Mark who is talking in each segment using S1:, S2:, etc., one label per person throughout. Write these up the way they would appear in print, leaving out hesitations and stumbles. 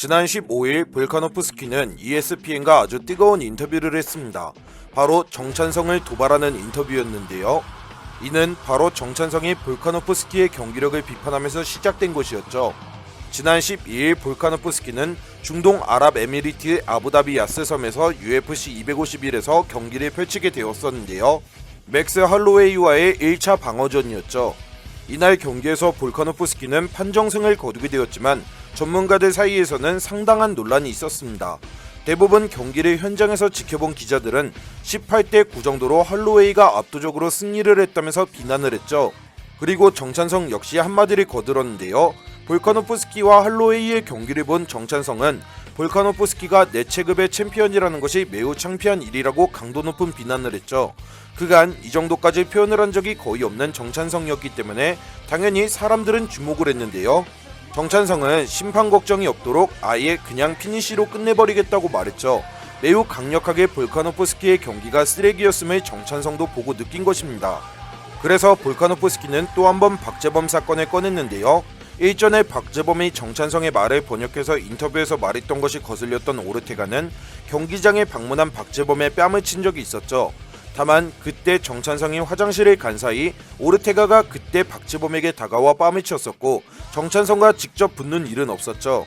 S1: 지난 15일 볼카노프스키는 ESPN과 아주 뜨거운 인터뷰를 했습니다. 바로 정찬성을 도발하는 인터뷰였는데요. 이는 바로 정찬성이 볼카노프스키의 경기력을 비판하면서 시작된 것이었죠. 지난 12일 볼카노프스키는 중동 아랍에미리트 아부다비 야스섬에서 UFC 251에서 경기를 펼치게 되었었는데요. 맥스 할로웨이와의 1차 방어전이었죠. 이날 경기에서 볼카노프스키는 판정승을 거두게 되었지만 전문가들 사이에서는 상당한 논란이 있었습니다. 대부분 경기를 현장에서 지켜본 기자들은 18대 9 정도로 할로웨이가 압도적으로 승리를 했다면서 비난을 했죠. 그리고 정찬성 역시 한마디를 거들었는데요. 볼카노프스키와 할로웨이의 경기를 본 정찬성은 볼카노프스키가 내 체급의 챔피언이라는 것이 매우 창피한 일이라고 강도 높은 비난을 했죠. 그간 이 정도까지 표현을 한 적이 거의 없는 정찬성이었기 때문에 당연히 사람들은 주목을 했는데요. 정찬성은 심판 걱정이 없도록 아예 그냥 피니시로 끝내버리겠다고 말했죠. 매우 강력하게 볼카노프스키의 경기가 쓰레기였음을 정찬성도 보고 느낀 것입니다. 그래서 볼카노프스키는 또 한 번 박재범 사건을 꺼냈는데요. 일전에 박재범이 정찬성의 말을 번역해서 인터뷰에서 말했던 것이 거슬렸던 오르테가는 경기장에 방문한 박재범의 뺨을 친 적이 있었죠. 다만 그때 정찬성이 화장실을 간 사이 오르테가가 그때 박재범에게 다가와 뺨을 쳤었고 정찬성과 직접 붙는 일은 없었죠.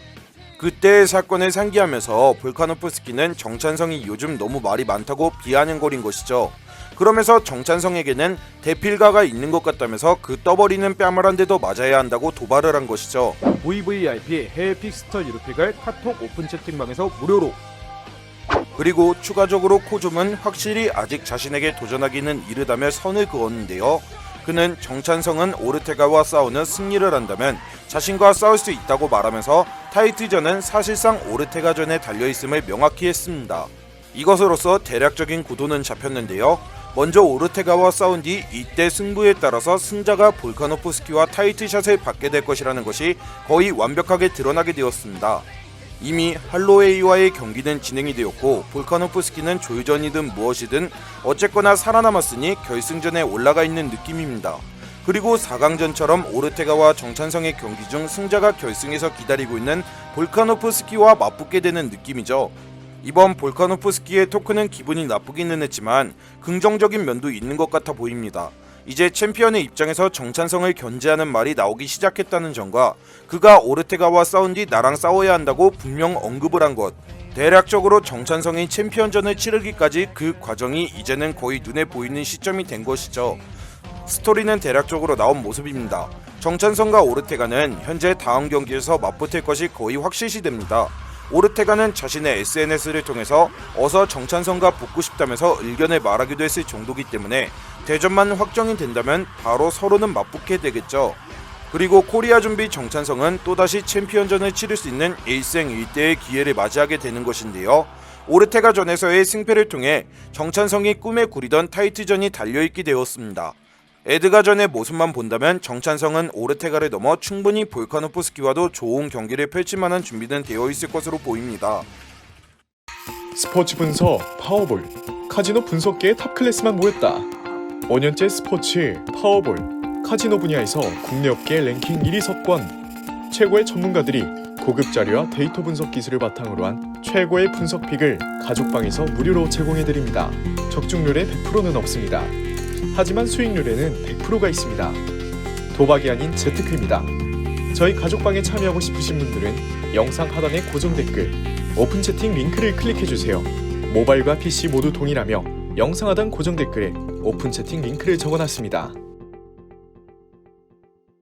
S1: 그때의 사건을 상기하면서 볼카노프스키는 정찬성이 요즘 너무 말이 많다고 비아냥거린 것이죠. 그러면서 정찬성에게는 대필가가 있는 것 같다면서 그 떠버리는 뺨을 한 대 더 맞아야 한다고 도발을 한 것이죠.
S2: VVIP 해외 픽스터 유료픽을 카톡 오픈 채팅방에서 무료로.
S1: 그리고 추가적으로 코좀은 확실히 아직 자신에게 도전하기는 이르다며 선을 그었는데요. 그는 정찬성은 오르테가와 싸우는 승리를 한다면 자신과 싸울 수 있다고 말하면서 타이틀전은 사실상 오르테가전에 달려있음을 명확히 했습니다. 이것으로써 대략적인 구도는 잡혔는데요. 먼저 오르테가와 싸운 뒤 이때 승부에 따라서 승자가 볼카노프스키와 타이틀샷을 받게 될 것이라는 것이 거의 완벽하게 드러나게 되었습니다. 이미 할로웨이와의 경기는 진행이 되었고 볼카노프스키는 조여전이든 무엇이든 어쨌거나 살아남았으니 결승전에 올라가 있는 느낌입니다. 그리고 4강전처럼 오르테가와 정찬성의 경기 중 승자가 결승에서 기다리고 있는 볼카노프스키와 맞붙게 되는 느낌이죠. 이번 볼카노프스키의 토크는 기분이 나쁘기는 했지만 긍정적인 면도 있는 것 같아 보입니다. 이제 챔피언의 입장에서 정찬성을 견제하는 말이 나오기 시작했다는 점과 그가 오르테가와 싸운 뒤 나랑 싸워야 한다고 분명 언급을 한 것, 대략적으로 정찬성이 챔피언전을 치르기까지 그 과정이 이제는 거의 눈에 보이는 시점이 된 것이죠. 스토리는 대략적으로 나온 모습입니다. 정찬성과 오르테가는 현재 다음 경기에서 맞붙을 것이 거의 확실시됩니다. 오르테가는 자신의 SNS를 통해서 어서 정찬성과 붙고 싶다면서 의견을 말하기도 했을 정도이기 때문에 대전만 확정이 된다면 바로 서로는 맞붙게 되겠죠. 그리고 코리아 준비 정찬성은 또다시 챔피언전을 치를 수 있는 일생일대의 기회를 맞이하게 되는 것인데요. 오르테가전에서의 승패를 통해 정찬성이 꿈에 그리던 타이틀전이 달려있게 되었습니다. 에드가전의 모습만 본다면 정찬성은 오르테가를 넘어 충분히 볼카노프스키와도 좋은 경기를 펼칠 만한 준비는 되어 있을 것으로 보입니다.
S3: 스포츠 분석 파워볼, 카지노 분석계의 탑클래스만 모였다. 5년째 스포츠, 파워볼, 카지노 분야에서 국내 업계 랭킹 1위 석권, 최고의 전문가들이 고급 자료와 데이터 분석 기술을 바탕으로 한 최고의 분석픽을 가족방에서 무료로 제공해드립니다. 적중률에 100%는 없습니다. 하지만 수익률에는 100%가 있습니다. 도박이 아닌 재테크입니다. 저희 가족방에 참여하고 싶으신 분들은 영상 하단의 고정 댓글, 오픈 채팅 링크를 클릭해주세요. 모바일과 PC 모두 동일하며 영상 하단 고정 댓글에 오픈 채팅 링크를 적어놨습니다.